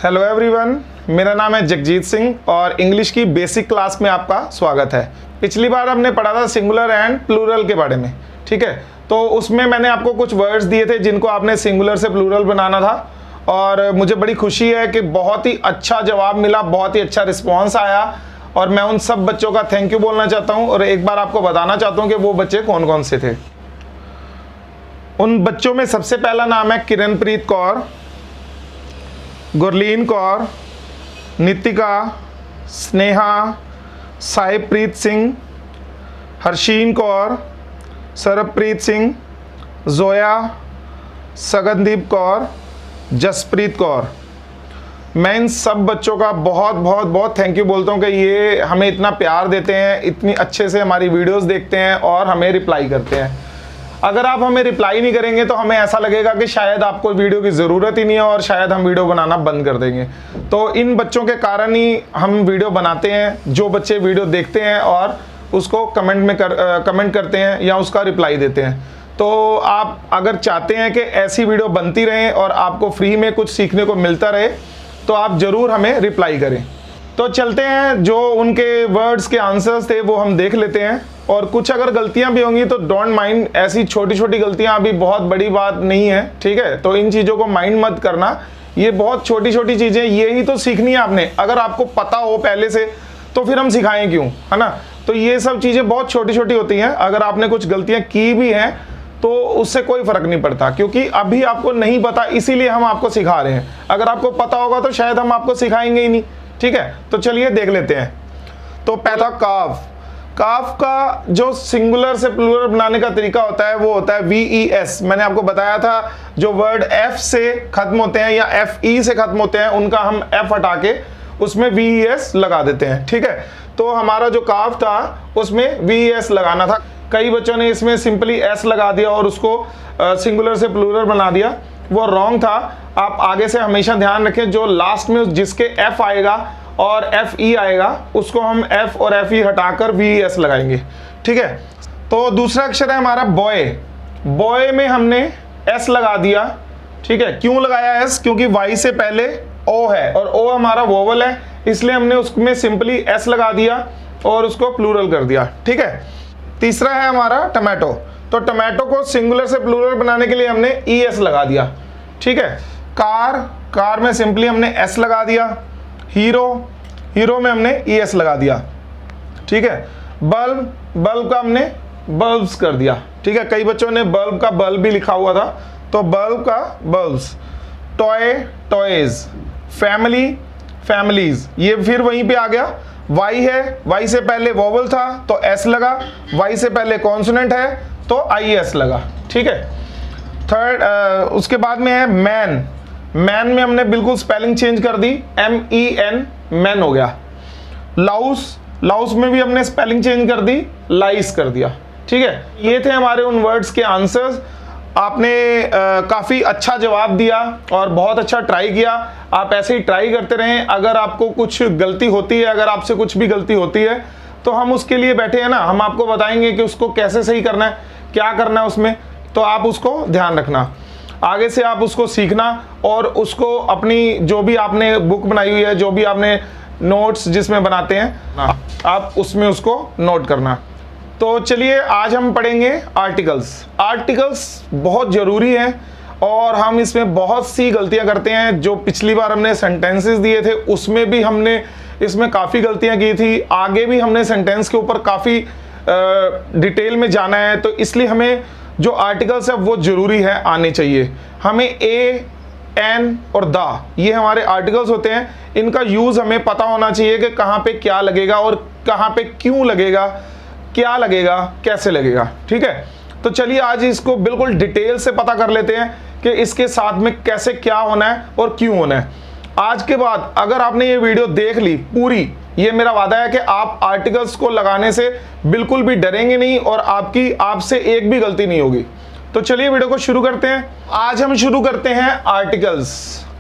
Hello everyone, मेरा नाम है जगजीत सिंह और इंग्लिश की बेसिक क्लास में आपका स्वागत है। पिछली बार हमने पढ़ा था सिंगुलर एंड प्लूरल के बारे में, ठीक है। तो उसमें मैंने आपको कुछ वर्ड्स दिए थे जिनको आपने सिंगुलर से प्लूरल बनाना था और मुझे बड़ी खुशी है कि बहुत ही अच्छा जवाब मिला, बहुत ही अच्छा रिस्पॉन्स आया और मैं उन सब बच्चों का थैंक यू बोलना चाहता हूँ और एक बार आपको बताना चाहता हूँ कि वो बच्चे कौन कौन से थे। उन बच्चों में सबसे पहला नाम है किरणप्रीत कौर, गुरलीन कौर, नितिका, स्नेहा, साहिबप्रीत सिंह, हर्षीन कौर, सरबप्रीत सिंह, जोया, सगनदीप कौर, जसप्रीत कौर। मैं इन सब बच्चों का बहुत बहुत बहुत थैंक यू बोलता हूँ कि ये हमें इतना प्यार देते हैं, इतनी अच्छे से हमारी वीडियोस देखते हैं और हमें रिप्लाई करते हैं। अगर आप हमें रिप्लाई नहीं करेंगे तो हमें ऐसा लगेगा कि शायद आपको वीडियो की ज़रूरत ही नहीं है और शायद हम वीडियो बनाना बंद कर देंगे। तो इन बच्चों के कारण ही हम वीडियो बनाते हैं, जो बच्चे वीडियो देखते हैं और उसको कमेंट करते हैं या उसका रिप्लाई देते हैं। तो आप अगर चाहते हैं कि ऐसी वीडियो बनती रहें और आपको फ्री में कुछ सीखने को मिलता रहे तो आप ज़रूर हमें रिप्लाई करें। तो चलते हैं, जो उनके वर्ड्स के आंसर्स थे वो हम देख लेते हैं और कुछ अगर गलतियां भी होंगी तो डोंट माइंड, ऐसी छोटी छोटी गलतियां अभी बहुत बड़ी बात नहीं है, ठीक है। तो इन चीज़ों को माइंड मत करना, ये बहुत छोटी छोटी चीज़ें, ये ही तो सीखनी है आपने। अगर आपको पता हो पहले से तो फिर हम सिखाएं क्यों, है ना। तो ये सब चीज़ें बहुत छोटी छोटी होती हैं। अगर आपने कुछ गलतियाँ की भी हैं तो उससे कोई फर्क नहीं पड़ता, क्योंकि अभी आपको नहीं पता इसीलिए हम आपको सिखा रहे हैं। अगर आपको पता होगा तो शायद हम आपको सिखाएंगे ही नहीं, ठीक है। तो चलिए देख लेते हैं। तो पहला काफ। काफ का जो सिंगुलर से प्लूरल बनाने का तरीका होता है वो होता है VES। मैंने आपको बताया था जो वर्ड F से खत्म होते हैं या FE से खत्म होते हैं उनका हम F हटा के उसमें VES लगा देते हैं, ठीक है। तो हमारा जो काफ था उसमें VES लगाना था। कई बच्चों ने इसमें सिंपली S लगा दिया और उसको सिंगुलर से प्लूरल बना दिया, वो रॉन्ग था। आप आगे से हमेशा ध्यान रखें, जो लास्ट में जिसके F आएगा और FE आएगा उसको हम F और FE हटाकर VES लगाएंगे, ठीक है। तो दूसरा अक्षर है हमारा बॉय। बॉय में हमने S लगा दिया, ठीक है। क्यों लगाया S? क्योंकि Y से पहले O है और O हमारा वोवल है, इसलिए हमने उसमें सिंपली S लगा दिया और उसको प्लूरल कर दिया, ठीक है। तीसरा है हमारा टमाटो। तो टमाटो को सिंगुलर से प्लूरल बनाने के लिए हमने ES लगा दिया, ठीक है। कार, कार में सिंपली हमने S लगा दिया। हीरो, हीरो में हमने ES लगा दिया, ठीक है। बल्ब, बल्ब का हमने बल्ब्स कर दिया, ठीक है। कई बच्चों ने बल्ब का बल्ब भी लिखा हुआ था, तो बल्ब का bulbs. Toy, toys. Family, families. ये फिर वहीं पे आ गया। Y है, Y से पहले वोवल था तो S लगा, Y से पहले कॉन्सोनेंट है तो IS लगा, ठीक है। थर्ड, उसके बाद में है मैन। मैन में हमने बिल्कुल स्पेलिंग चेंज कर दी, MEN, मैन हो गया। लाउस, लाउस में भी हमने स्पेलिंग चेंज कर दी, लाइस कर दिया, ठीक है। ये थे हमारे उन वर्ड्स के आंसर्स। आपने काफ़ी अच्छा जवाब दिया और बहुत अच्छा ट्राई किया। आप ऐसे ही ट्राई करते रहें। अगर आपको कुछ गलती होती है, अगर आपसे कुछ भी गलती होती है तो हम उसके लिए बैठे हैं ना, हम आपको बताएंगे कि उसको कैसे सही करना है, क्या करना है उसमें। तो आप उसको ध्यान रखना, आगे से आप उसको सीखना और उसको अपनी जो भी आपने बुक बनाई हुई है, जो भी आपने नोट्स जिसमें बनाते हैं, आप उसमें उसको नोट करना। तो चलिए आज हम पढ़ेंगे आर्टिकल्स। आर्टिकल्स बहुत ज़रूरी हैं और हम इसमें बहुत सी गलतियां करते हैं। जो पिछली बार हमने सेंटेंसेस दिए थे उसमें भी हमने इसमें काफ़ी गलतियां की थी। आगे भी हमने सेंटेंस के ऊपर काफ़ी डिटेल में जाना है, तो इसलिए हमें जो आर्टिकल्स है वो ज़रूरी है, आने चाहिए। हमें ए, एन और द, ये हमारे आर्टिकल्स होते हैं। इनका यूज़ हमें पता होना चाहिए कि कहाँ पे क्या लगेगा और कहाँ पे क्यों लगेगा, क्या लगेगा, कैसे लगेगा, ठीक है। तो चलिए आज इसको बिल्कुल डिटेल से पता कर लेते हैं कि इसके साथ में कैसे क्या होना है और क्यों होना है। आज के बाद अगर आपने ये वीडियो देख ली पूरी, ये मेरा वादा है कि आप आर्टिकल्स को लगाने से बिल्कुल भी डरेंगे नहीं और आपसे एक भी गलती नहीं होगी। तो चलिए वीडियो को शुरू करते हैं। आज हम शुरू करते हैं आर्टिकल्स।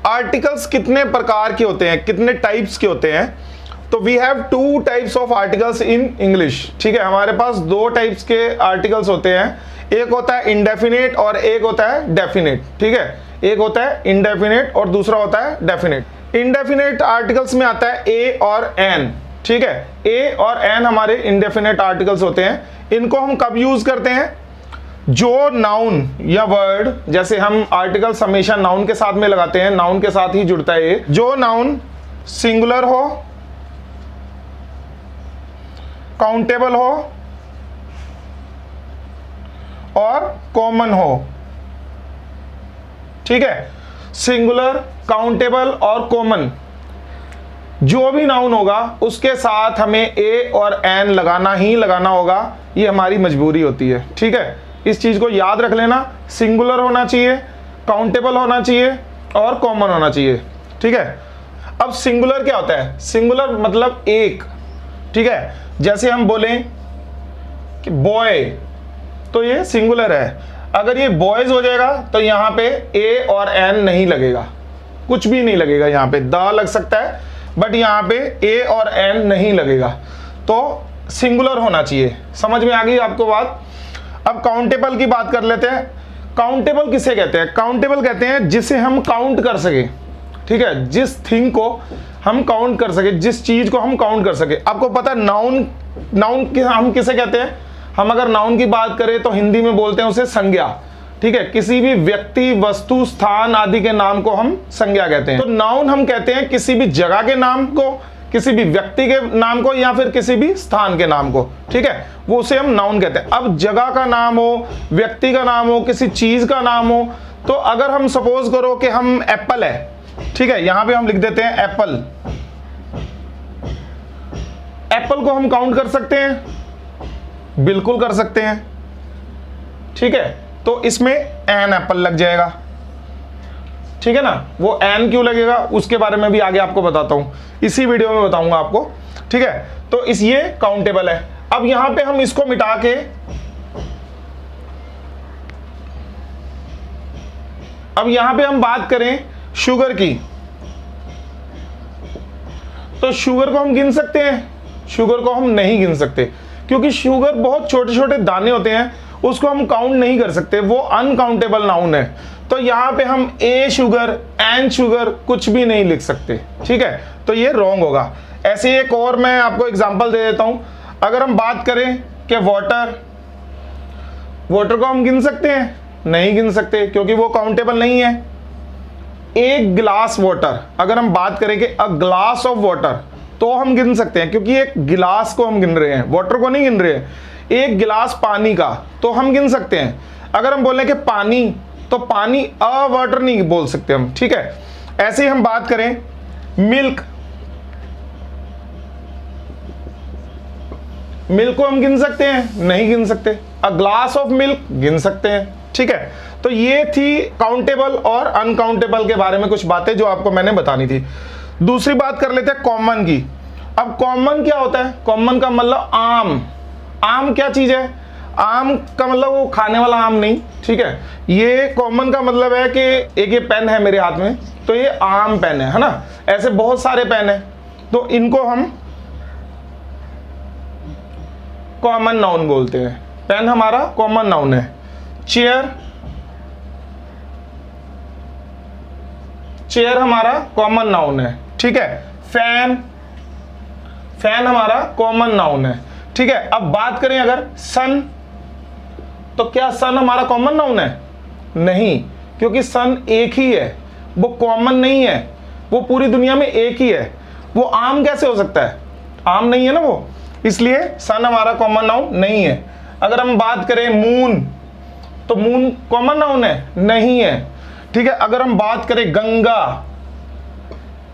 आर्टिकल्स कितने प्रकार के होते हैं, कितने टाइप्स के होते हैं? तो we have 2 types of articles in English, ठीक है। हमारे पास 2 टाइप्स के आर्टिकल्स होते हैं। एक होता है इंडेफिनेट और एक होता है डेफिनेट, ठीक है। एक होता है इंडेफिनेट और दूसरा होता है डेफिनेट। इंडेफिनेट आर्टिकल्स में आता है ए और एन, ठीक है। ए और एन हमारे इंडेफिनेट आर्टिकल्स होते हैं। इनको हम कब यूज करते हैं? जो नाउन या वर्ड, जैसे हम आर्टिकल्स हमेशा नाउन के साथ में लगाते हैं, नाउन के साथ ही जुड़ता है ये। जो नाउन सिंगुलर हो, काउंटेबल हो और कॉमन हो, ठीक है। सिंगुलर, काउंटेबल और कॉमन, जो भी नाउन होगा उसके साथ हमें ए और एन लगाना ही लगाना होगा, ये हमारी मजबूरी होती है, ठीक है। इस चीज को याद रख लेना, सिंगुलर होना चाहिए, काउंटेबल होना चाहिए और कॉमन होना चाहिए, ठीक है। अब सिंगुलर क्या होता है? सिंगुलर मतलब एक, ठीक है। जैसे हम बोलें कि बॉय, तो ये सिंगुलर है। अगर ये बॉयज हो जाएगा तो यहां पे ए और एन नहीं लगेगा, कुछ भी नहीं लगेगा, यहां पे द लग सकता है बट यहां पे ए और एन नहीं लगेगा, तो सिंगुलर होना चाहिए। समझ में आ गई आपको बात? अब काउंटेबल की बात कर लेते हैं। काउंटेबल किसे कहते हैं? काउंटेबल कहते हैं जिसे हम काउंट कर सके, ठीक है। जिस थिंग को हम काउंट कर सके, जिस चीज को हम काउंट कर सके। आपको पता है नाउन, हम किसे कहते हैं? हम अगर नाउन की बात करें तो हिंदी में बोलते हैं उसे संज्ञा, ठीक है। किसी भी व्यक्ति, वस्तु, स्थान आदि के नाम को हम संज्ञा कहते हैं। तो नाउन हम कहते हैं किसी भी जगह के नाम को, किसी भी व्यक्ति के नाम को या फिर किसी भी स्थान के नाम को, ठीक है, वो उसे हम नाउन कहते हैं। अब जगह का नाम हो, व्यक्ति का नाम हो, किसी चीज का नाम हो, तो अगर हम सपोज करो कि हम एप्पल है, ठीक है, यहां पे हम लिख देते हैं एप्पल। एप्पल को हम काउंट कर सकते हैं? बिल्कुल कर सकते हैं, ठीक है। तो इसमें एन एप्पल लग जाएगा, ठीक है ना। वो एन क्यों लगेगा उसके बारे में भी आगे आपको बताता हूं, इसी वीडियो में बताऊंगा आपको, ठीक है। तो ये काउंटेबल है। अब यहां पे हम इसको मिटा के अब यहां पे हम बात करें शुगर की, तो शुगर को हम गिन सकते हैं? शुगर को हम नहीं गिन सकते, क्योंकि शुगर बहुत छोटे छोटे दाने होते हैं, उसको हम काउंट नहीं कर सकते, वो अनकाउंटेबल नाउन है। तो यहां पे हम ए शुगर, एन शुगर कुछ भी नहीं लिख सकते, ठीक है। तो ये रॉन्ग होगा। ऐसे एक और मैं आपको एग्जांपल दे देता हूं। अगर हम बात करें कि वाटर, वाटर को हम गिन सकते हैं? नहीं गिन सकते, क्योंकि वो काउंटेबल नहीं है। एक गिलास वाटर, अगर हम बात करें कि अ ग्लास ऑफ वाटर, तो हम गिन सकते हैं, क्योंकि एक गिलास को हम गिन रहे हैं, वाटर को नहीं गिन रहे हैं। एक गिलास पानी का, तो हम गिन सकते हैं। अगर हम बोले कि पानी, तो पानी अ वाटर नहीं बोल सकते हम, ठीक है। ऐसे ही हम बात करें मिल्क, मिल्क को हम गिन सकते हैं? नहीं गिन सकते। अ ग्लास ऑफ मिल्क गिन सकते हैं, ठीक है। तो ये थी काउंटेबल और अनकाउंटेबल के बारे में कुछ बातें जो आपको मैंने बतानी थी। दूसरी बात कर लेते हैं कॉमन की। अब कॉमन क्या होता है? कॉमन का मतलब आम। आम क्या चीज है? आम का मतलब वो खाने वाला आम नहीं, ठीक है। ये कॉमन का मतलब है कि एक ये पेन है मेरे हाथ में, तो ये आम पेन है ना। ऐसे बहुत सारे पेन है, तो इनको हम कॉमन नाउन बोलते हैं। पेन हमारा कॉमन नाउन है। चेयर, चेयर हमारा कॉमन नाउन है, ठीक है। फैन, फैन हमारा कॉमन नाउन है, ठीक है। अब बात करें अगर सन, तो क्या सन हमारा कॉमन नाउन है? नहीं, क्योंकि सन एक ही है, वो कॉमन नहीं है, वो पूरी दुनिया में एक ही है। वो आम कैसे हो सकता है? आम नहीं है ना वो, इसलिए सन हमारा कॉमन नाउन नहीं है। अगर हम बात करें मून, तो मून कॉमन नाउन है? नहीं है, ठीक है। अगर हम बात करें गंगा,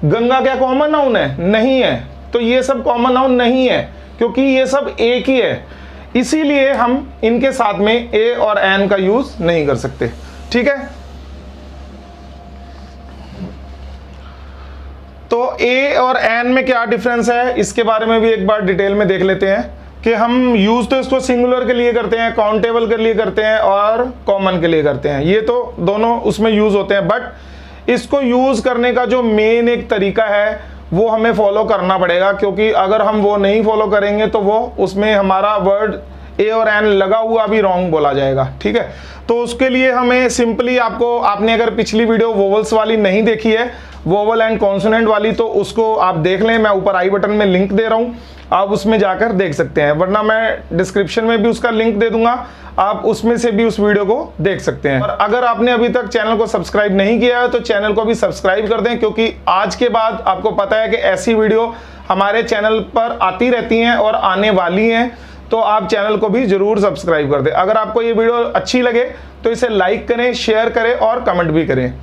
गंगा क्या कॉमन नाउन है? नहीं है। तो ये सब कॉमन नाउन नहीं है, क्योंकि ये सब एक ही है, इसीलिए हम इनके साथ में ए और एन का यूज नहीं कर सकते, ठीक है। तो ए और एन में क्या डिफरेंस है, इसके बारे में भी एक बार डिटेल में देख लेते हैं कि हम यूज तो इसको सिंगुलर के लिए करते हैं, काउंटेबल के लिए करते हैं और कॉमन के लिए करते हैं। ये तो दोनों उसमें यूज होते हैं, बट इसको यूज करने का जो मेन एक तरीका है वो हमें फॉलो करना पड़ेगा, क्योंकि अगर हम वो नहीं फॉलो करेंगे तो वो उसमें हमारा वर्ड ए और एन लगा हुआ भी रॉन्ग बोला जाएगा, ठीक है। तो उसके लिए हमें सिंपली आपने अगर पिछली वीडियो वोवल्स वाली नहीं देखी है, वोवल एंड कॉन्सोनेंट वाली, तो उसको आप देख लें, मैं ऊपर आई बटन में लिंक दे रहा हूं, आप उसमें जाकर देख सकते हैं, वरना मैं डिस्क्रिप्शन में भी उसका लिंक दे दूंगा, आप उसमें से भी उस वीडियो को देख सकते हैं। और अगर आपने अभी तक चैनल को सब्सक्राइब नहीं किया है तो चैनल को भी सब्सक्राइब कर दें, क्योंकि आज के बाद आपको पता है कि ऐसी वीडियो हमारे चैनल पर आती रहती हैं और आने वाली हैं, तो आप चैनल को भी जरूर सब्सक्राइब कर दें। अगर आपको ये वीडियो अच्छी लगे तो इसे लाइक करें, शेयर करें और कमेंट भी करें।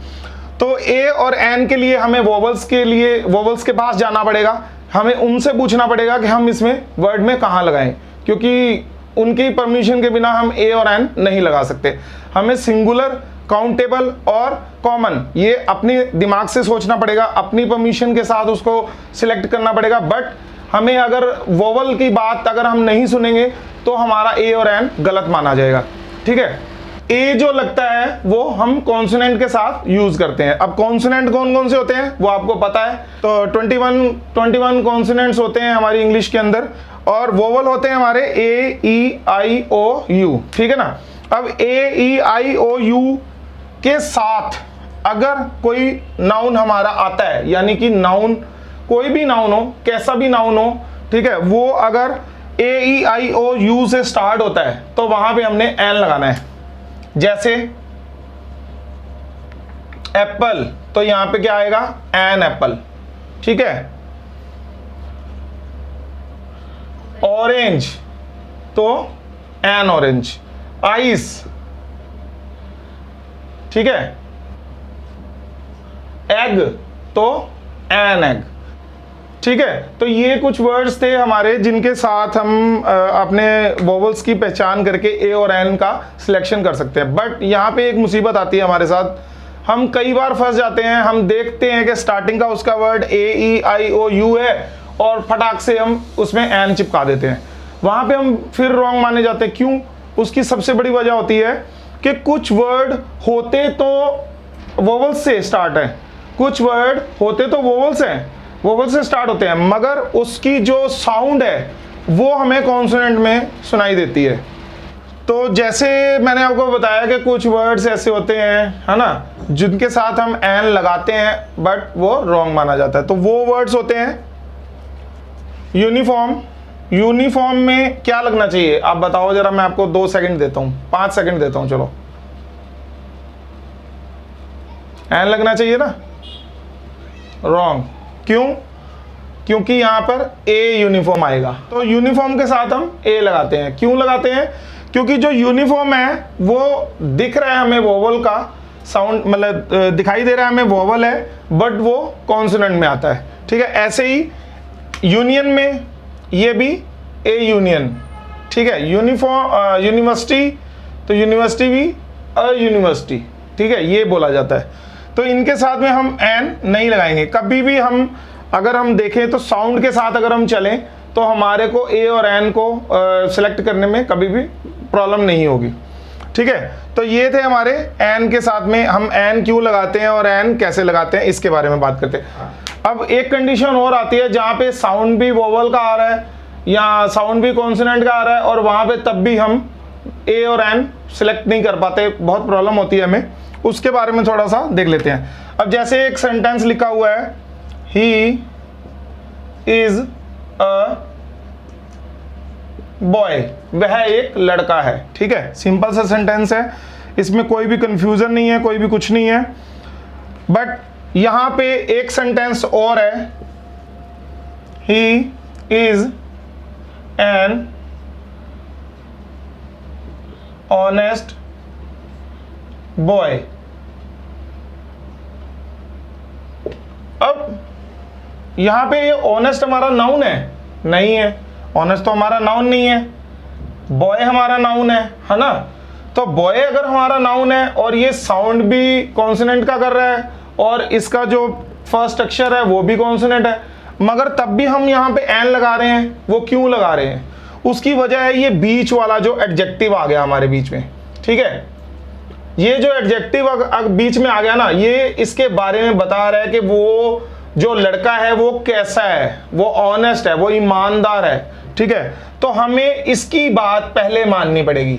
तो ए और एन के लिए हमें वोवल्स के पास जाना पड़ेगा, हमें उनसे पूछना पड़ेगा कि हम इसमें वर्ड में कहाँ लगाएं, क्योंकि उनकी परमिशन के बिना हम ए और एन नहीं लगा सकते। हमें सिंगुलर, काउंटेबल और कॉमन ये अपने दिमाग से सोचना पड़ेगा, अपनी परमिशन के साथ उसको सिलेक्ट करना पड़ेगा। बट हमें अगर वोवल की बात अगर हम नहीं सुनेंगे तो हमारा ए और एन गलत माना जाएगा, ठीक है। ए जो लगता है वो हम कॉन्सोनेंट के साथ यूज करते हैं। अब कॉन्सोनेंट कौन कौन से होते हैं वो आपको पता है, तो 21 कॉन्सोनेंट्स होते हैं हमारी इंग्लिश के अंदर, और वोवल होते हैं हमारे ए, ई, आई, ओ, यू, ठीक है ना। अब ए, ई, आई, ओ, यू के साथ अगर कोई नाउन हमारा आता है, यानी कि नाउन कोई भी नाउन हो, कैसा भी नाउन हो, ठीक है, वो अगर ए, ई, आई, ओ, यू से स्टार्ट होता है तो वहां पे हमने एन लगाना है। जैसे एप्पल, तो यहां पे क्या आएगा, एन एप्पल, ठीक है। ऑरेंज, तो एन ऑरेंज। आइस, ठीक है। एग, तो एन एग, ठीक है। तो ये कुछ वर्ड्स थे हमारे जिनके साथ हम अपने वोवल्स की पहचान करके ए और एन का सिलेक्शन कर सकते हैं। बट यहाँ पे एक मुसीबत आती है हमारे साथ, हम कई बार फंस जाते हैं, हम देखते हैं कि स्टार्टिंग का उसका word a, E, I, O, you है और फटाक से हम उसमें एन चिपका देते हैं, वहां पे हम फिर रॉन्ग माने जाते हैं। क्यों? उसकी सबसे बड़ी वजह होती है कि कुछ वर्ड होते तो वोवल्स से स्टार्ट है, कुछ वर्ड होते तो वोवल से स्टार्ट होते हैं, मगर उसकी जो साउंड है वो हमें कॉन्सोनेंट में सुनाई देती है। तो जैसे मैंने आपको बताया कि कुछ वर्ड्स ऐसे होते हैं, है ना, जिनके साथ हम एन लगाते हैं बट वो रॉन्ग माना जाता है। तो वो वर्ड्स होते हैं यूनिफॉर्म। यूनिफॉर्म में क्या लगना चाहिए आप बताओ जरा, मैं आपको 2 सेकंड देता हूं, 5 सेकंड देता हूं, चलो। एन लगना चाहिए ना, रॉन्ग। क्यों? क्योंकि यहां पर ए यूनिफॉर्म आएगा, तो यूनिफॉर्म के साथ हम ए लगाते हैं। क्यों लगाते हैं? क्योंकि जो यूनिफॉर्म है वो दिख रहा है हमें वोवल का साउंड, मतलब दिखाई दे रहा है हमें वोवल है, बट वो कॉन्सोनेंट में आता है, ठीक है। ऐसे ही यूनियन में ये भी ए यूनियन, ठीक है। यूनिफॉर्म, यूनिवर्सिटी, तो यूनिवर्सिटी भी अ यूनिवर्सिटी, ठीक है, ये बोला जाता है। तो इनके साथ में हम एन नहीं लगाएंगे कभी भी। हम अगर हम देखें तो साउंड के साथ अगर हम चलें तो हमारे को ए और एन को सिलेक्ट करने में कभी भी प्रॉब्लम नहीं होगी, ठीक है। तो ये थे हमारे एन के साथ में हम एन क्यों लगाते हैं और एन कैसे लगाते हैं, इसके बारे में बात करते हैं। अब एक कंडीशन और आती है जहां पे साउंड भी वोवल का आ रहा है या साउंड भी कॉन्सोनेंट का आ रहा है, और वहां पे तब भी हम ए और एन सिलेक्ट नहीं कर पाते, बहुत प्रॉब्लम होती है हमें। उसके बारे में थोड़ा सा देख लेते हैं। अब जैसे एक सेंटेंस लिखा हुआ है, ही इज अ बॉय, वह एक लड़का है, ठीक है। सिंपल सा सेंटेंस है, इसमें कोई भी कंफ्यूजन नहीं है, कोई भी कुछ नहीं है। बट यहां पे एक सेंटेंस और है, he is an honest boy. अब यहां पे ये ऑनेस्ट हमारा नाउन है? नहीं है, ऑनेस्ट तो हमारा नाउन नहीं है, बॉय हमारा नाउन है ना। तो बॉय अगर हमारा नाउन है और ये साउंड भी कॉन्सोनेंट का कर रहा है और इसका जो फर्स्ट अक्षर है वो भी कॉन्सोनेंट है, मगर तब भी हम यहाँ पे एन लगा रहे हैं, वो क्यों लगा रहे हैं? उसकी वजह है ये बीच वाला जो एडजेक्टिव आ गया हमारे बीच में, ठीक है। ये जो एडजेक्टिव बीच में आ गया ना, ये इसके बारे में बता रहा है कि वो जो लड़का है वो कैसा है, वो ऑनेस्ट है, वो ईमानदार है, ठीक है। तो हमें इसकी बात पहले माननी पड़ेगी,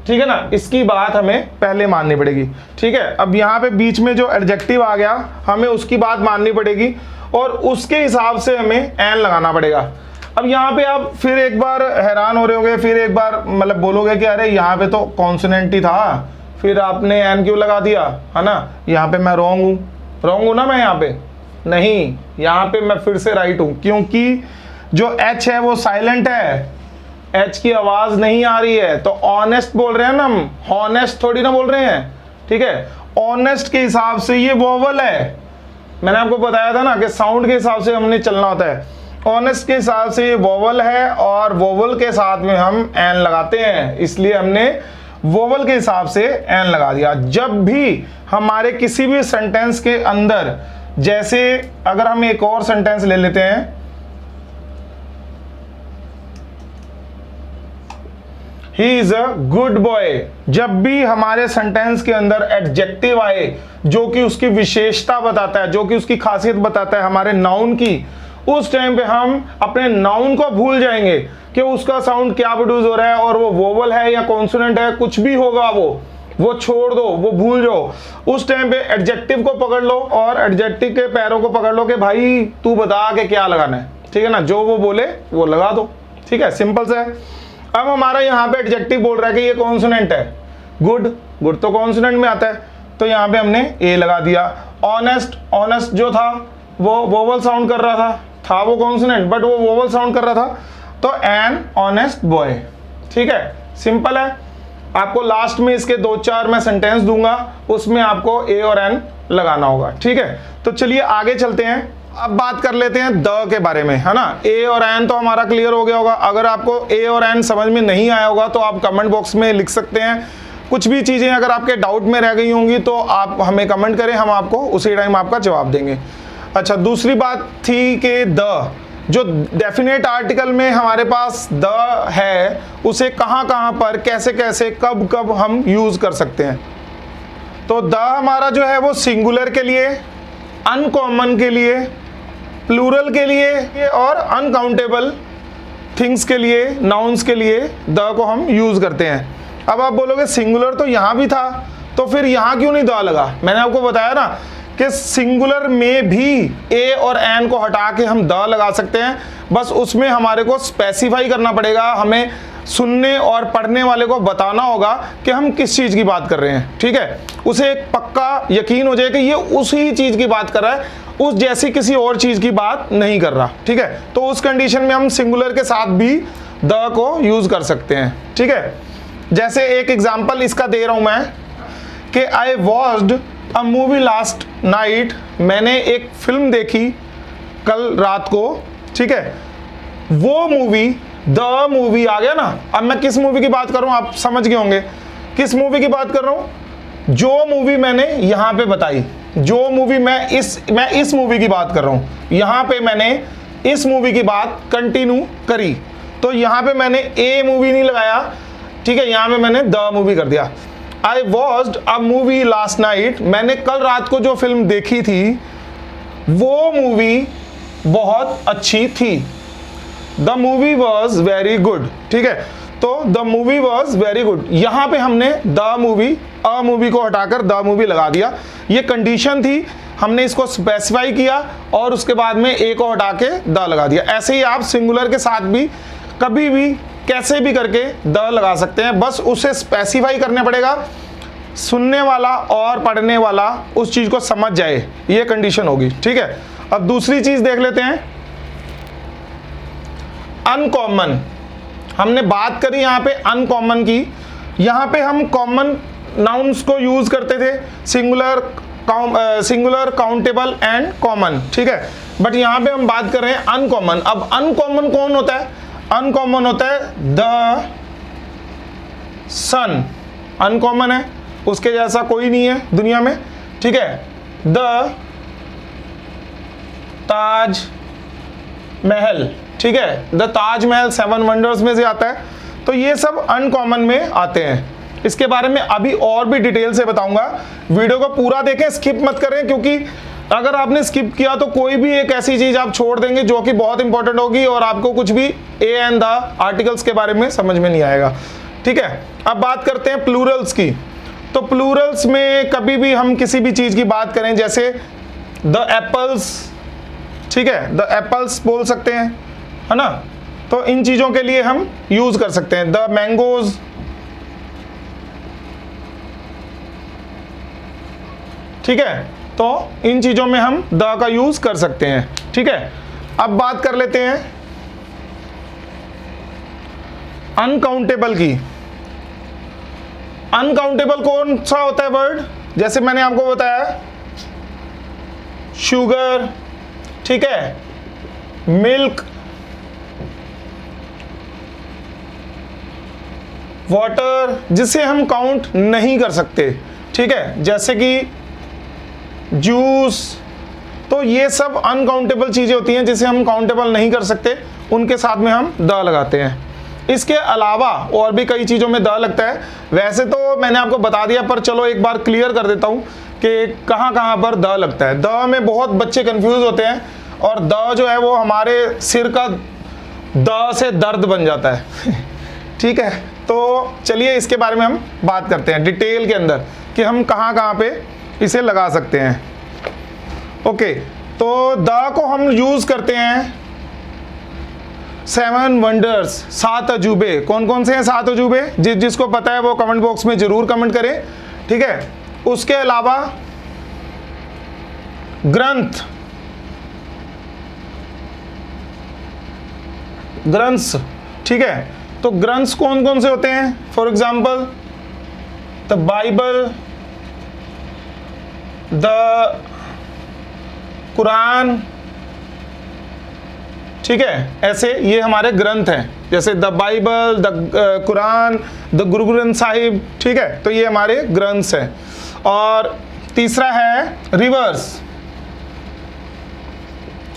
ठीक है ना, इसकी बात हमें पहले माननी पड़ेगी। ठीक है, अब यहाँ पे बीच में जो एडजेक्टिव आ गया हमें उसकी बात माननी पड़ेगी और उसके हिसाब से हमें एन लगाना पड़ेगा। अब यहाँ पे आप फिर एक बार हैरान हो रहे होगे, फिर एक बार मतलब बोलोगे कि अरे यहाँ पे तो कॉन्सोनेंट ही था, फिर आपने एन क्यों लगा दिया, है ना, यहाँ पे मैं रॉन्ग हूँ ना, मैं यहाँ पे नहीं, यहाँ पे मैं फिर से राइट हूँ, क्योंकि जो एच है वो साइलेंट है, एच की आवाज नहीं आ रही है। तो ऑनेस्ट बोल रहे हैं ना हम, हॉनेस्ट थोड़ी ना बोल रहे हैं। ठीक है, ऑनेस्ट के हिसाब से ये वोवल है, मैंने आपको बताया था ना कि साउंड के हिसाब से हमने चलना होता है। ऑनेस्ट के हिसाब से ये वोवल है और वोवल के साथ में हम एन लगाते हैं, इसलिए हमने वोवल के हिसाब से एन लगा दिया। जब भी हमारे किसी भी सेंटेंस के अंदर, जैसे अगर हम एक और सेंटेंस ले लेते हैं, he is a good boy, जब भी हमारे सेंटेंस के अंदर एडजेक्टिव आए जो कि उसकी विशेषता बताता है, जो कि उसकी खासियत बताता है हमारे नाउन की, उस टाइम पे हम अपने नाउन को भूल जाएंगे कि उसका साउंड क्या प्रोड्यूस हो रहा है और वो वोवल है या कॉन्सोनेंट है, कुछ भी होगा वो छोड़ दो, वो भूल जाओ। उस टाइम पे एडजेक्टिव को पकड़ लो और एडजेक्टिव के पैरों को पकड़ लो कि भाई तू बता के क्या लगाना है। ठीक है ना, जो वो बोले वो लगा दो। ठीक है, सिंपल सा है। अब हमारा यहाँ पे एडजेक्टिव बोल रहा है कि ये कॉन्सोनेंट है, गुड तो कॉन्सोनेंट में आता है, तो यहाँ पे हमने ए लगा दिया। ऑनेस्ट जो था वो वोवल साउंड कर रहा था वो कॉन्सोनेंट, बट वो वोवल साउंड कर रहा था, तो एन ऑनेस्ट बॉय। ठीक है, सिंपल है। आपको लास्ट में इसके 2-4 मैं सेंटेंस दूंगा, उसमें आपको ए और एन लगाना होगा। ठीक है, तो चलिए आगे चलते हैं। अब बात कर लेते हैं द के बारे में, है ना। ए और एन तो हमारा क्लियर हो गया होगा। अगर आपको ए और एन समझ में नहीं आया होगा तो आप कमेंट बॉक्स में लिख सकते हैं। कुछ भी चीज़ें अगर आपके डाउट में रह गई होंगी तो आप हमें कमेंट करें, हम आपको उसी टाइम आपका जवाब देंगे। अच्छा, दूसरी बात थी कि द, जो डेफिनेट आर्टिकल में हमारे पास द है, उसे कहाँ कहाँ पर, कैसे कैसे, कब कब हम यूज़ कर सकते हैं। तो द हमारा जो है वो सिंगुलर के लिए, अनकॉमन के लिए, प्लूरल के लिए और अनकाउंटेबल थिंग्स के लिए, नाउन्स के लिए द को हम यूज़ करते हैं। अब आप बोलोगे सिंगुलर तो यहाँ भी था, तो फिर यहाँ क्यों नहीं द लगा। मैंने आपको बताया ना कि सिंगुलर में भी ए और एन को हटा के हम द लगा सकते हैं, बस उसमें हमारे को स्पेसिफाई करना पड़ेगा। हमें सुनने और पढ़ने वाले को बताना होगा कि हम किस चीज़ की बात कर रहे हैं। ठीक है, उसे एक पक्का यकीन हो जाए कि ये उसी चीज़ की बात कर रहा है, उस जैसी किसी और चीज़ की बात नहीं कर रहा। ठीक है, तो उस कंडीशन में हम सिंगुलर के साथ भी द को यूज़ कर सकते हैं। ठीक है, जैसे एक एग्जाम्पल इसका दे रहा हूँ मैं कि I watched a movie last night, मैंने एक फिल्म देखी कल रात को। ठीक है, वो मूवी, द मूवी आ गया ना। अब मैं किस मूवी की बात कर रहा हूँ आप समझ गए होंगे किस मूवी की बात कर रहा हूँ। जो मूवी मैंने यहाँ पे बताई, जो मूवी मैं इस मूवी की बात कर रहा हूँ, यहाँ पे मैंने इस मूवी की बात कंटिन्यू करी, तो यहाँ पे मैंने ए मूवी नहीं लगाया। ठीक है, यहाँ पे मैंने द मूवी कर दिया। I watched a movie last night, मैंने कल रात को जो फिल्म देखी थी वो मूवी बहुत अच्छी थी। The movie was very good. ठीक है, तो the movie was very good, यहाँ पे हमने द मूवी, अ मूवी को हटाकर द मूवी लगा दिया। ये कंडीशन थी, हमने इसको स्पेसिफाई किया और उसके बाद में ए को हटा के द लगा दिया। ऐसे ही आप सिंगुलर के साथ भी कभी भी कैसे भी करके द लगा सकते हैं, बस उसे स्पेसिफाई करना पड़ेगा, सुनने वाला और पढ़ने वाला उस चीज़ को समझ जाए, ये कंडीशन होगी। ठीक है, अब दूसरी चीज़ देख लेते हैं, अनकॉमन। हमने बात करी यहाँ पे अनकॉमन की, यहाँ पे हम कॉमन नाउन्स को यूज़ करते थे, सिंगुलर, काउंटेबल एंड कॉमन। ठीक है, बट यहाँ पे हम बात कर रहे हैं अनकॉमन। अब अनकॉमन कौन होता है? अनकॉमन होता है द सन, अनकॉमन है, उसके जैसा कोई नहीं है दुनिया में। ठीक है, द ताज महल। ठीक है, द ताज महल 7 वंडर्स में से आता है, तो ये सब अनकॉमन में आते हैं। इसके बारे में अभी और भी डिटेल से बताऊंगा, वीडियो को पूरा देखें, स्किप मत करें, क्योंकि अगर आपने स्किप किया तो कोई भी एक ऐसी चीज आप छोड़ देंगे जो कि बहुत इंपॉर्टेंट होगी और आपको कुछ भी ए एंड द आर्टिकल्स के बारे में समझ में नहीं आएगा। ठीक है, अब बात करते हैं प्लूरल्स की। तो प्लूरल्स में कभी भी हम किसी भी चीज की बात करें, जैसे द एप्पल्स, ठीक है, द एप्पल्स बोल सकते हैं, है ना। तो इन चीजों के लिए हम यूज कर सकते हैं द मैंगोज, ठीक है। तो इन चीजों में हम द का यूज कर सकते हैं, ठीक है। अब बात कर लेते हैं अनकाउंटेबल की। अनकाउंटेबल कौन सा होता है वर्ड? जैसे मैंने आपको बताया, शुगर, ठीक है, मिल्क, वाटर, जिसे हम काउंट नहीं कर सकते, ठीक है, जैसे कि जूस। तो ये सब अनकाउंटेबल चीजें होती हैं जिसे हम काउंटेबल नहीं कर सकते, उनके साथ में हम द लगाते हैं। इसके अलावा और भी कई चीजों में द लगता है। वैसे तो मैंने आपको बता दिया, पर चलो एक बार क्लियर कर देता हूं कि कहां कहां पर द लगता है। द में बहुत बच्चे कंफ्यूज होते हैं, और द जो है वो हमारे सिर का द से दर्द बन जाता है ठीक है, तो चलिए इसके बारे में हम बात करते हैं डिटेल के अंदर कि हम कहां कहां पे इसे लगा सकते हैं। ओके, तो द को हम यूज करते हैं 7 वंडर्स, 7 अजूबे। कौन कौन से हैं 7 अजूबे? जिसको पता है वो कमेंट बॉक्स में जरूर कमेंट करें, ठीक है। उसके अलावा ग्रंथ, ग्रंथ्स, ठीक है। तो ग्रंथ्स कौन कौन से होते हैं? For example the Bible, the Quran, ठीक है, ऐसे ये हमारे ग्रंथ हैं, जैसे the Bible, the Quran, the Guru Granth Sahib, ठीक है। तो ये हमारे ग्रंथ्स हैं। और तीसरा है रिवर्स।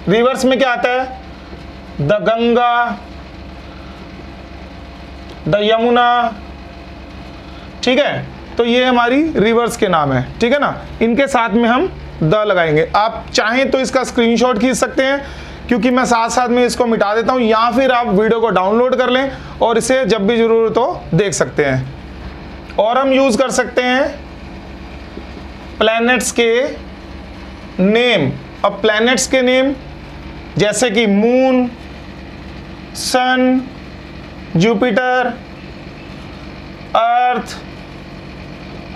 रिवर्स में क्या आता है? द गंगा, द यमुना, ठीक है। तो ये हमारी रिवर्स के नाम है, ठीक है ना। इनके साथ में हम द लगाएंगे। आप चाहें तो इसका स्क्रीनशॉट खींच सकते हैं, क्योंकि मैं साथ साथ में इसको मिटा देता हूं, या फिर आप वीडियो को डाउनलोड कर लें और इसे जब भी जरूरत हो देख सकते हैं। और हम यूज कर सकते हैं प्लैनेट्स के नेम। अब प्लैनेट्स के नेम जैसे कि मून, सन, जुपिटर, अर्थ,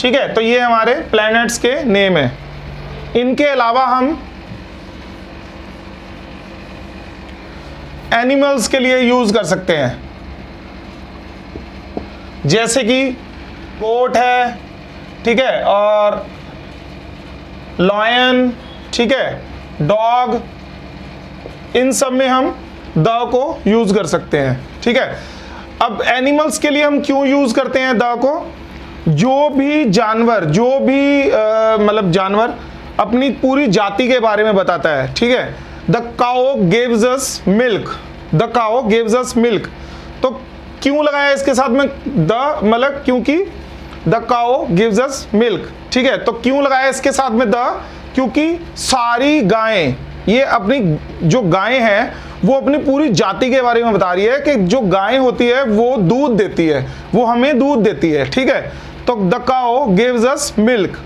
ठीक है। तो ये हमारे प्लैनेट्स के नेम है। इनके अलावा हम एनिमल्स के लिए यूज कर सकते हैं, जैसे कि गोट है, ठीक है, और लॉयन, ठीक है, डॉग। इन सब में हम द को यूज कर सकते हैं, ठीक है। अब एनिमल्स के लिए हम क्यों यूज करते हैं द को? जो भी जानवर, जो भी मतलब जानवर अपनी पूरी जाति के बारे में बताता है, ठीक है। The cow gives us milk, the cow gives us milk. तो क्यों लगाया इसके साथ में द? मतलब क्योंकि the cow gives us milk, ठीक है। तो क्यों लगाया इसके साथ में द? क्योंकि सारी गायें, ये अपनी जो गायें हैं वो अपनी पूरी जाति के बारे में बता रही है कि जो गाय होती है वो दूध देती है, वो हमें दूध देती है, ठीक है। तो the cow gives us milk,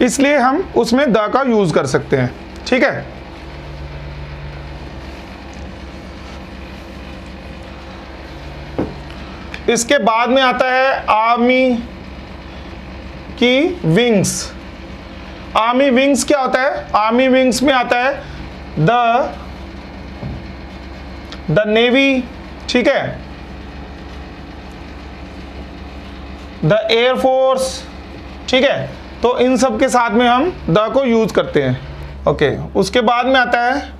इसलिए हम उसमें द का यूज कर सकते हैं, ठीक है। इसके बाद में आता है आर्मी की विंग्स। आर्मी विंग्स क्या होता है? आर्मी विंग्स में आता है द नेवी, ठीक है, द एयर फोर्स, ठीक है। तो इन सब के साथ में हम द को यूज करते हैं, ओके। उसके बाद में आता है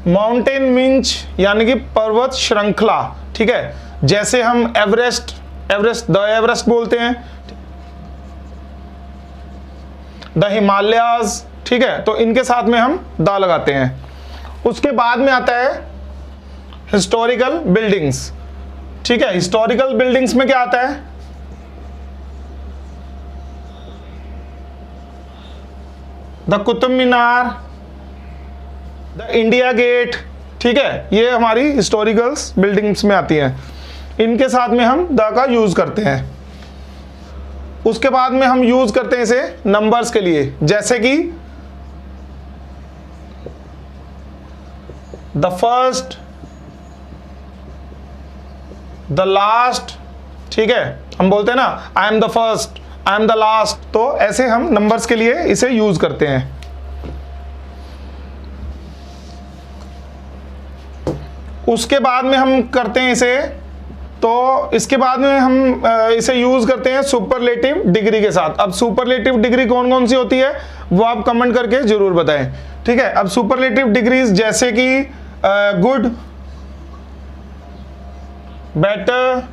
माउंटेन विंच, यानी कि पर्वत श्रृंखला, ठीक है। जैसे हम एवरेस्ट, द एवरेस्ट बोलते हैं, द हिमालयाज, ठीक है। तो इनके साथ में हम द लगाते हैं। उसके बाद में आता है हिस्टोरिकल बिल्डिंग्स, ठीक है। हिस्टोरिकल बिल्डिंग्स में क्या आता है? The Qutub Minar, the India Gate, ठीक है। ये हमारी हिस्टोरिकल बिल्डिंग्स में आती हैं। इनके साथ में हम द का यूज करते हैं। उसके बाद में हम यूज करते हैं इसे नंबर्स के लिए, जैसे कि द फर्स्ट, द लास्ट, ठीक है, हम बोलते हैं ना I am the first, I am the last, तो ऐसे हम नंबर्स के लिए इसे यूज करते हैं। उसके बाद में हम करते हैं इसे, तो इसके बाद में हम इसे यूज करते हैं सुपरलेटिव डिग्री के साथ। अब सुपरलेटिव डिग्री कौन कौन सी होती है वो आप कमेंट करके जरूर बताएं, ठीक है। अब सुपरलेटिव डिग्रीज जैसे कि गुड, बेटर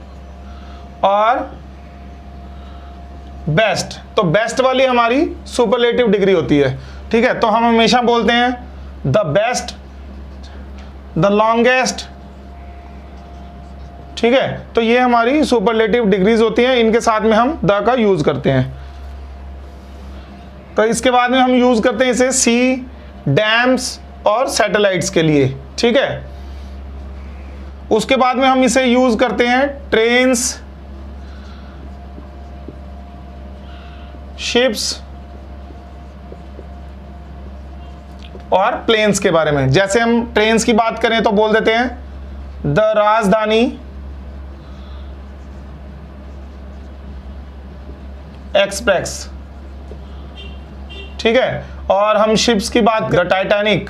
और बेस्ट, तो बेस्ट वाली हमारी सुपरलेटिव डिग्री होती है, ठीक है। तो हम हमेशा बोलते हैं द बेस्ट, द लॉन्गेस्ट, ठीक है। तो ये हमारी सुपरलेटिव डिग्रीज होती हैं, इनके साथ में हम द का यूज करते हैं। तो इसके बाद में हम यूज करते हैं इसे सी, डैम्स और सैटेलाइट्स के लिए, ठीक है। उसके बाद में हम इसे यूज करते हैं ट्रेन्स, शिप्स और प्लेन्स के बारे में। जैसे हम ट्रेन्स की बात करें तो बोल देते हैं द राजधानी एक्सप्रेस, ठीक है। और हम शिप्स की बात द टाइटैनिक,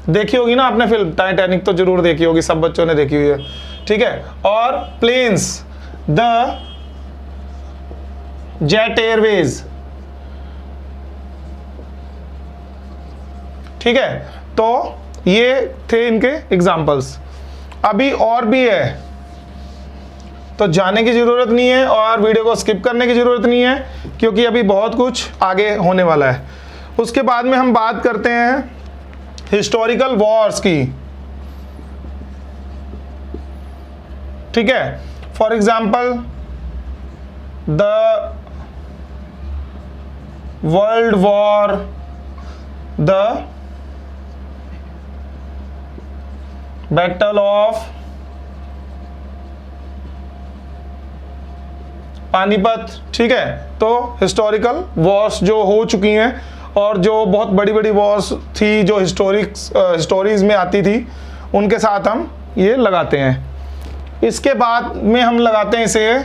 देखी होगी ना आपने फिल्म टाइटैनिक, तो जरूर देखी होगी, सब बच्चों ने देखी हुई है, ठीक है। और प्लेन्स द जेट एयरवेज, ठीक है। तो ये थे इनके एग्जाम्पल्स। अभी और भी है, तो जाने की जरूरत नहीं है और वीडियो को स्किप करने की जरूरत नहीं है, क्योंकि अभी बहुत कुछ आगे होने वाला है। उसके बाद में हम बात करते हैं हिस्टोरिकल वॉर्स की, ठीक है। For example the world war, the battle of Panipat, ठीक है। तो हिस्टोरिकल वॉर्स जो हो चुकी हैं और जो बहुत बड़ी बड़ी वॉर्स थी जो स्टोरीज में आती थी, उनके साथ हम ये लगाते हैं। इसके बाद में हम लगाते हैं इसे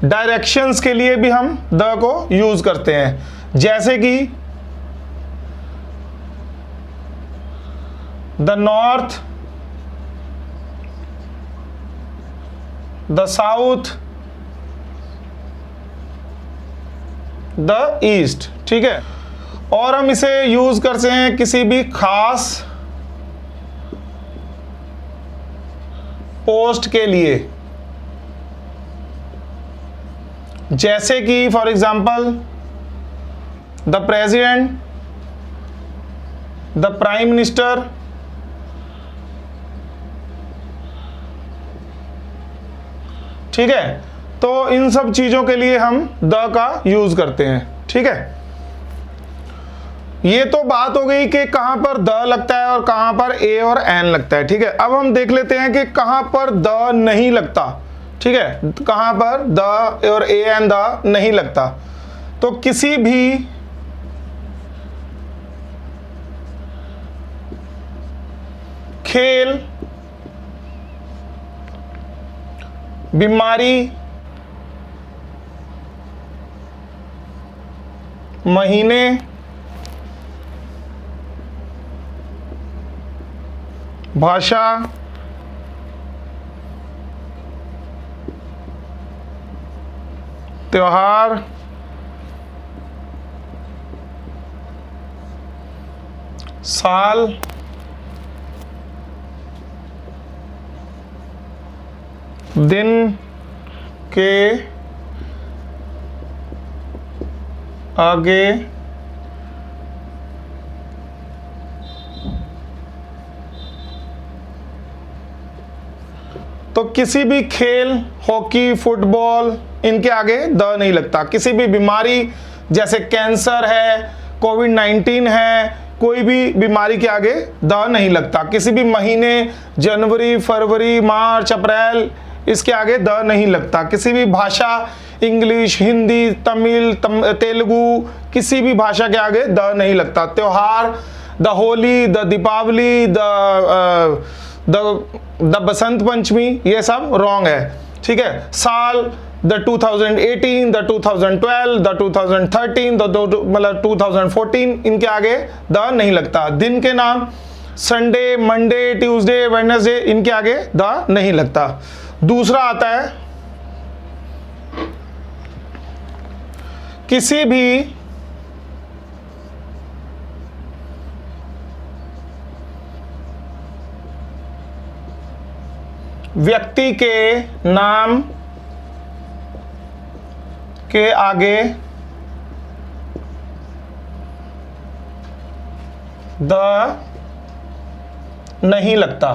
डायरेक्शंस के लिए भी हम द को यूज करते हैं, जैसे कि the north, the south, the east, ठीक है। और हम इसे यूज करते हैं किसी भी खास पोस्ट के लिए, जैसे कि for example the president, the prime minister, ठीक है। तो इन सब चीजों के लिए हम द का यूज करते हैं, ठीक है। ये तो बात हो गई कि कहां पर द लगता है और कहां पर ए और एन लगता है, ठीक है। अब हम देख लेते हैं कि कहां पर द नहीं लगता, ठीक है। कहां पर द और ए एन द नहीं लगता, तो किसी भी खेल, बीमारी, महीने, भाषा, त्योहार, साल, दिन के आगे तो किसी भी खेल, हॉकी, फुटबॉल, इनके आगे द नहीं लगता। किसी भी बीमारी जैसे कैंसर है, कोविड-19 है, कोई भी बीमारी के आगे द नहीं लगता। किसी भी महीने, जनवरी, फरवरी, मार्च, अप्रैल, इसके आगे द नहीं लगता। किसी भी भाषा, इंग्लिश, हिंदी, तमिल, तेलुगु, किसी भी भाषा के आगे द नहीं लगता। त्योहार, the Holi, the Deepawali, the Basant Panchami, ये सब रॉन्ग है, ठीक है। साल, द 2018, द 2012, द 2013, मतलब 2014, इनके आगे द नहीं लगता। दिन के नाम, संडे, मंडे, ट्यूसडे, वेडनेसडे, इनके आगे द नहीं लगता। दूसरा आता है किसी भी व्यक्ति के नाम के आगे द नहीं लगता।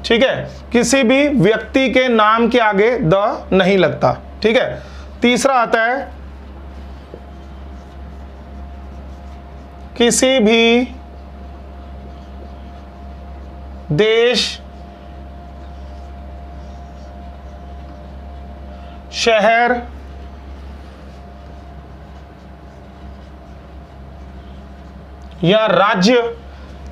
ठीक है, किसी भी व्यक्ति के नाम के आगे द नहीं लगता, ठीक है। तीसरा आता है किसी भी देश, शहर, या राज्य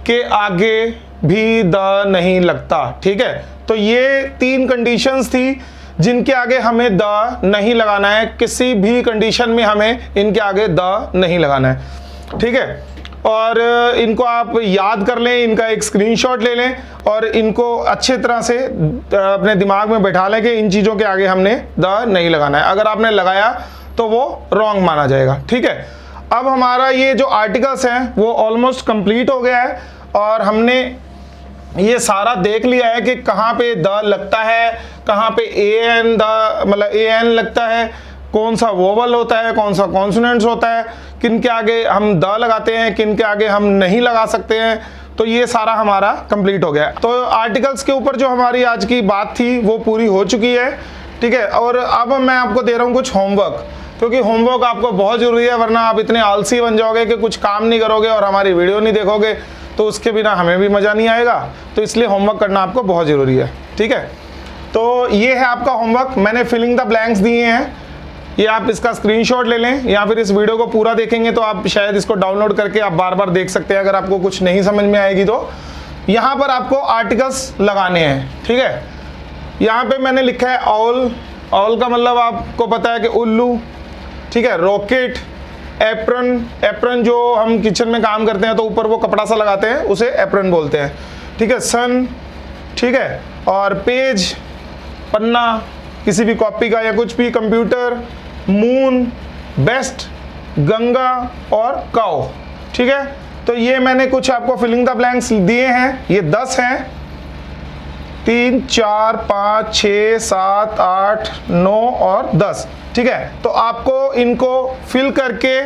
के आगे भी द नहीं लगता, ठीक है। तो ये 3 कंडीशंस थी जिनके आगे हमें द नहीं लगाना है। किसी भी कंडीशन में हमें इनके आगे द नहीं लगाना है, ठीक है। और इनको आप याद कर लें, इनका एक स्क्रीनशॉट ले लें और इनको अच्छे तरह से अपने दिमाग में बैठा लें कि इन चीज़ों के आगे हमने द नहीं लगाना है। अगर आपने लगाया तो वो रॉन्ग माना जाएगा, ठीक है। अब हमारा ये जो आर्टिकल्स हैं वो ऑलमोस्ट कंप्लीट हो गया है और हमने ये सारा देख लिया है कि कहाँ पे द लगता है, कहाँ पे एन द मतलब एन लगता है, कौन सा वोवल होता है, कौन सा कॉन्सोनेंट्स होता है, किन के आगे हम द लगाते हैं, किन के आगे हम नहीं लगा सकते हैं। तो ये सारा हमारा कंप्लीट हो गया। तो आर्टिकल्स के ऊपर जो हमारी आज की बात थी वो पूरी हो चुकी है, ठीक है। और अब मैं आपको दे रहा हूँ कुछ होमवर्क, क्योंकि होमवर्क आपको बहुत ज़रूरी है, वरना आप इतने आलसी बन जाओगे कि कुछ काम नहीं करोगे और हमारी वीडियो नहीं देखोगे, तो उसके बिना हमें भी मज़ा नहीं आएगा। तो इसलिए होमवर्क करना आपको बहुत ज़रूरी है, ठीक है। तो ये है आपका होमवर्क, मैंने फिलिंग द ब्लैंक्स दिए हैं, ये आप इसका स्क्रीनशॉट ले लें या फिर इस वीडियो को पूरा देखेंगे तो आप शायद इसको डाउनलोड करके आप बार बार देख सकते हैं अगर आपको कुछ नहीं समझ में आएगी तो। यहाँ पर आपको आर्टिकल्स लगाने हैं, ठीक है। यहाँ पे मैंने लिखा है ऑल, ऑल का मतलब आपको पता है कि उल्लू, ठीक है। रॉकेट, एप्रन, एप्रन जो हम किचन में काम करते हैं तो ऊपर वो कपड़ा सा लगाते हैं उसे एप्रन बोलते हैं, ठीक है। सन, ठीक है। और पेज, पन्ना किसी भी कॉपी का या कुछ भी, कंप्यूटर, मून, बेस्ट, गंगा और काउ, ठीक है। तो ये मैंने कुछ आपको फिलिंग द ब्लैंक्स दिए हैं, ये 10 हैं, 3, 4, 5, 6, 7, 8, 9 और 10, ठीक है। तो आपको इनको फिल करके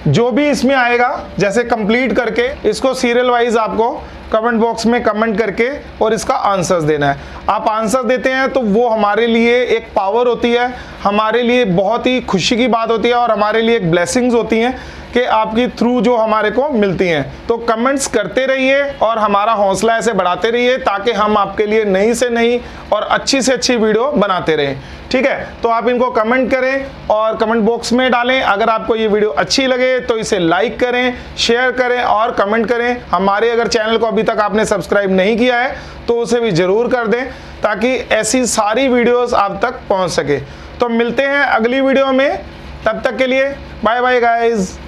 जो भी इसमें आएगा जैसे कंप्लीट करके इसको सीरियल वाइज आपको कमेंट बॉक्स में कमेंट करके और इसका आंसर्स देना है। आप आंसर देते हैं तो वो हमारे लिए एक पावर होती है, हमारे लिए बहुत ही खुशी की बात होती है और हमारे लिए एक ब्लेसिंग्स होती हैं कि आपकी थ्रू जो हमारे को मिलती हैं। तो कमेंट्स करते रहिए और हमारा हौसला ऐसे बढ़ाते रहिए ताकि हम आपके लिए नई से नई और अच्छी से अच्छी वीडियो बनाते रहें, ठीक है। तो आप इनको कमेंट करें और कमेंट बॉक्स में डालें। अगर आपको ये वीडियो अच्छी लगे तो इसे लाइक करें, शेयर करें और कमेंट करें। हमारे अगर चैनल को अभी तक आपने सब्सक्राइब नहीं किया है तो उसे भी ज़रूर कर दें ताकि ऐसी सारी वीडियोस आप तक पहुंच सके। तो मिलते हैं अगली वीडियो में, तब तक के लिए बाय बाय गाइस।